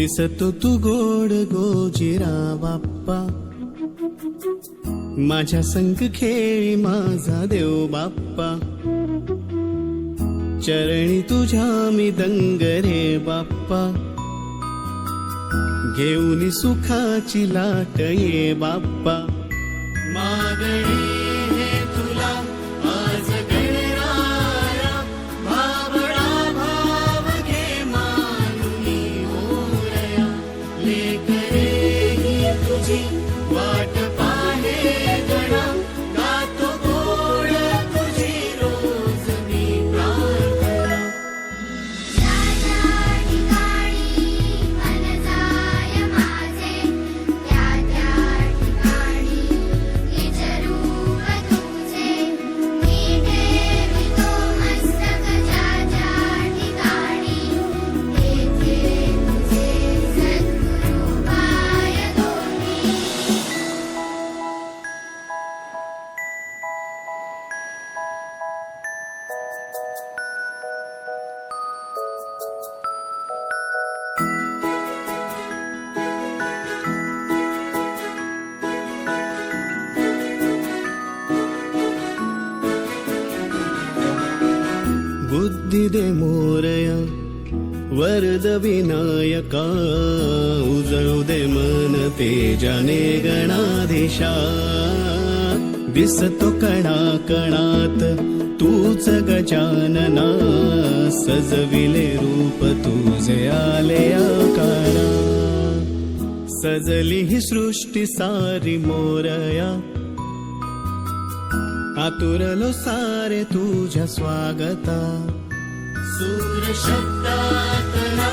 दिसतो तू गोड गोजिरा बाप्पा, माझ्या संग खेळी माझा देव बाप्पा, चरणी तुझ्या मी दंग रे बाप्पा, घेऊन सुखाची लाट ये बाप्पा. मागणी हे तुला आज गणराया, भावळा भाव घे मानुनी मोरया, लेकरे ही तुझी वाट पाहे गणा, गातो गोड तुझी रोज मी प्रार्थना. त्या ठिकाणी मन जाय माझे, त्या ठिकाणी निजरूप तुझे, मी ठेवितो मस्तक ज्या ठिकाणी, तेथे तुझे सद्गुरू पाय दोन्ही. बुद्धी दे मोरया, वरद विनायका, उजळू दे मन तेजाने गणाधीशा. दिसतो कणा कणात तूच गजानना, सजविले रूप तुझे आले आकारा. सजली ही सृष्टी सारी मोरया, आतुरलो सारे तुझ्या स्वागता. सूर शब्दात ना